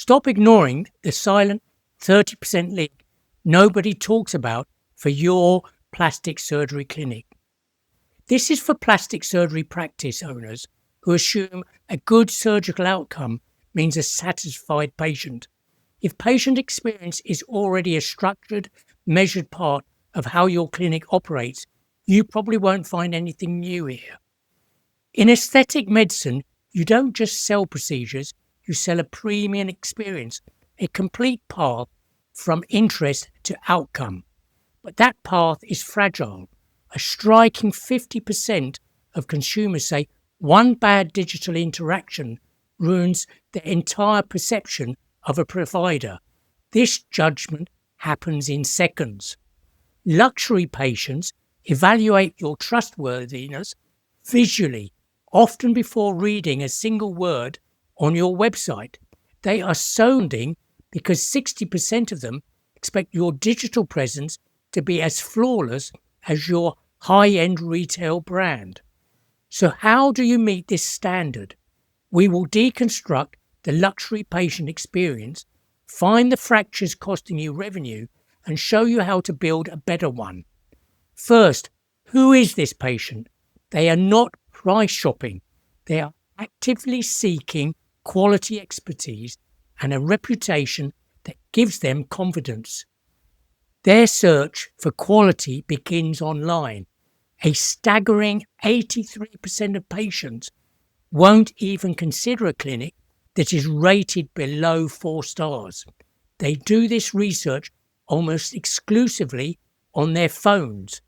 Stop ignoring the silent 30% leak nobody talks about for your plastic surgery clinic. This is for plastic surgery practice owners who assume a good surgical outcome means a satisfied patient. If patient experience is already a structured, measured part of how your clinic operates, you probably won't find anything new here. In aesthetic medicine, you don't just sell procedures, you sell a premium experience, a complete path from interest to outcome. But that path is fragile. A striking 50% of consumers say one bad digital interaction ruins their entire perception of a provider. This judgment happens in seconds. Luxury patients evaluate your trustworthiness visually, often before reading a single word on your website. They are sounding because 60% of them expect your digital presence to be as flawless as your high-end retail brand. So how do you meet this standard? We will deconstruct the luxury patient experience, find the fractures costing you revenue, and show you how to build a better one. First, who is this patient? They are not price shopping. They are actively seeking quality expertise and a reputation that gives them confidence. Their search for quality begins online. A staggering 83% of patients won't even consider a clinic that is rated below 4 stars. They do this research almost exclusively on their phones.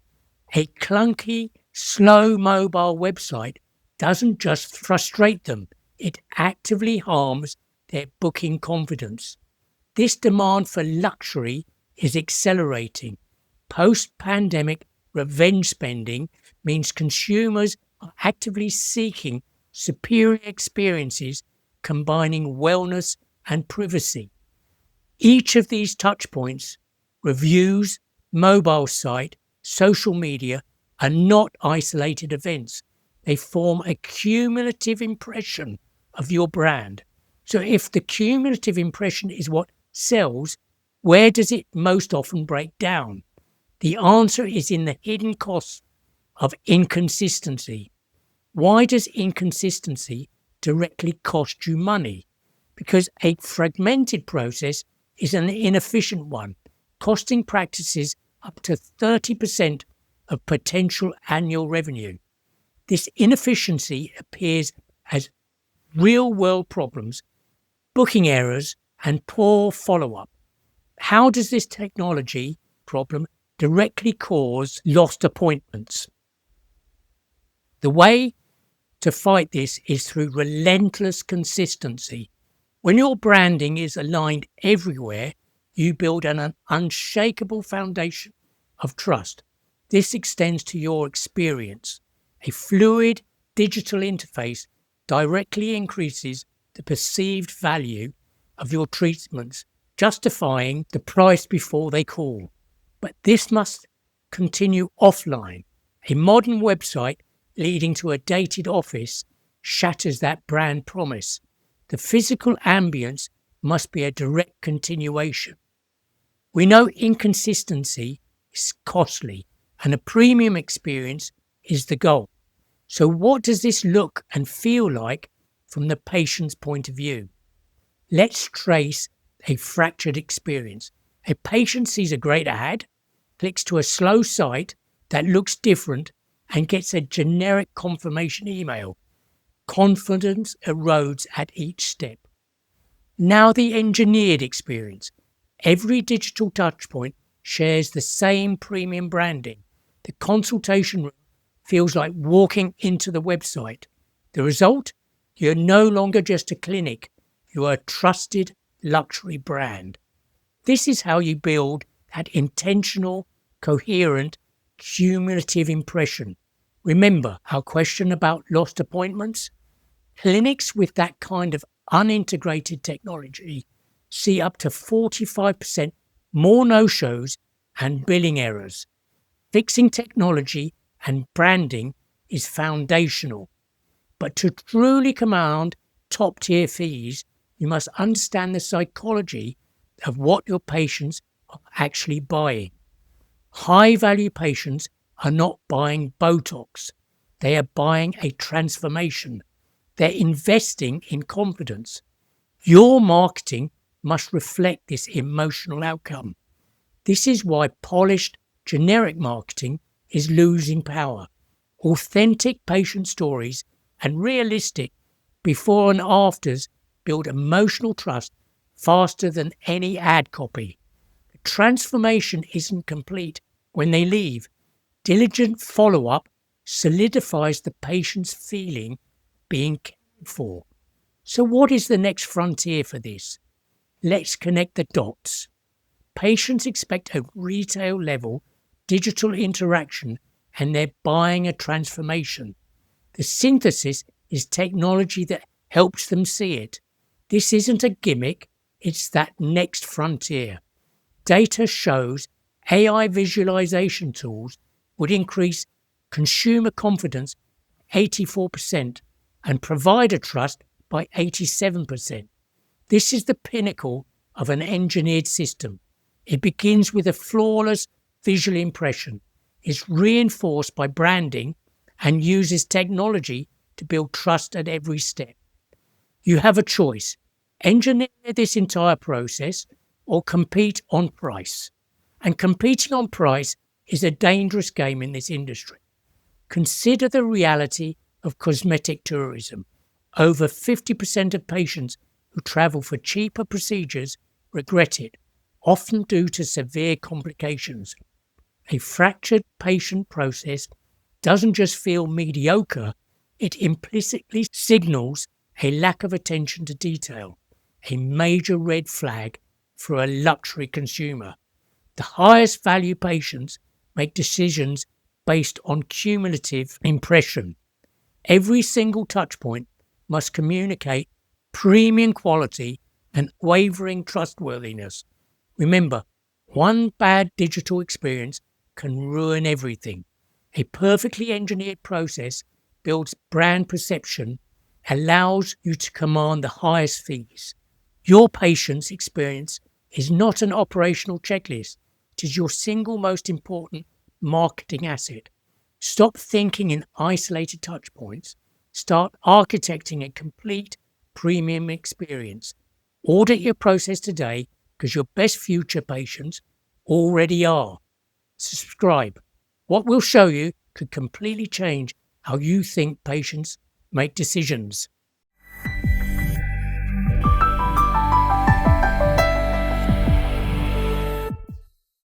A clunky, slow mobile website doesn't just frustrate them, it actively harms their booking confidence. This demand for luxury is accelerating. Post-pandemic revenge spending means consumers are actively seeking superior experiences combining wellness and privacy. Each of these touchpoints, reviews, mobile site, social media, are not isolated events. They form a cumulative impression of your brand. So if the cumulative impression is what sells, where does it most often break down? The answer is in the hidden costs of inconsistency. Why does inconsistency directly cost you money? Because a fragmented process is an inefficient one, costing practices up to 30% of potential annual revenue. This inefficiency appears as real-world problems, booking errors, and poor follow-up. How does this technology problem directly cause lost appointments? The way to fight this is through relentless consistency. When your branding is aligned everywhere, you build an unshakable foundation of trust. This extends to your experience. A fluid digital interface directly increases the perceived value of your treatments, justifying the price before they call. But this must continue offline. A modern website leading to a dated office shatters that brand promise. The physical ambience must be a direct continuation. We know inconsistency is costly and a premium experience is the goal. So what does this look and feel like from the patient's point of view? Let's trace a fractured experience. A patient sees a great ad, clicks to a slow site that looks different and gets a generic confirmation email. Confidence erodes at each step. Now the engineered experience. Every digital touchpoint shares the same premium branding. The consultation room feels like walking into the website. The result? You're no longer just a clinic. You are a trusted luxury brand. This is how you build that intentional, coherent, cumulative impression. Remember our question about lost appointments? Clinics with that kind of unintegrated technology see up to 45% more no-shows and billing errors. Fixing technology and branding is foundational. But to truly command top-tier fees, You must understand the psychology of what your patients are actually buying. High-value patients are not buying Botox. They are buying a transformation. They're investing in confidence. Your marketing must reflect this emotional outcome. This is why polished, generic marketing is losing power. Authentic patient stories and realistic before and afters build emotional trust faster than any ad copy. The transformation isn't complete when they leave. Diligent follow-up solidifies the patient's feeling being cared for. So what is the next frontier for this? Let's connect the dots. Patients expect a retail level digital interaction and they're buying a transformation. The synthesis is technology that helps them see it. This isn't a gimmick, it's that next frontier. Data shows AI visualization tools would increase consumer confidence 84% and provider trust by 87%. This is the pinnacle of an engineered system. It begins with a flawless visual impression, is reinforced by branding, and uses technology to build trust at every step. You have a choice. Engineer this entire process or compete on price. And competing on price is a dangerous game in this industry. Consider the reality of cosmetic tourism. Over 50% of patients who travel for cheaper procedures regret it, often due to severe complications. A fractured patient process doesn't just feel mediocre, it implicitly signals a lack of attention to detail, a major red flag for a luxury consumer. The highest value patients make decisions based on cumulative impression. Every single touchpoint must communicate premium quality and wavering trustworthiness. Remember, one bad digital experience can ruin everything. A perfectly engineered process builds brand perception, allows you to command the highest fees. Your patient's experience is not an operational checklist. It is your single most important marketing asset. Stop thinking in isolated touch points. Start architecting a complete premium experience. Audit your process today because your best future patients already are. Subscribe. What we'll show you could completely change how you think patients make decisions.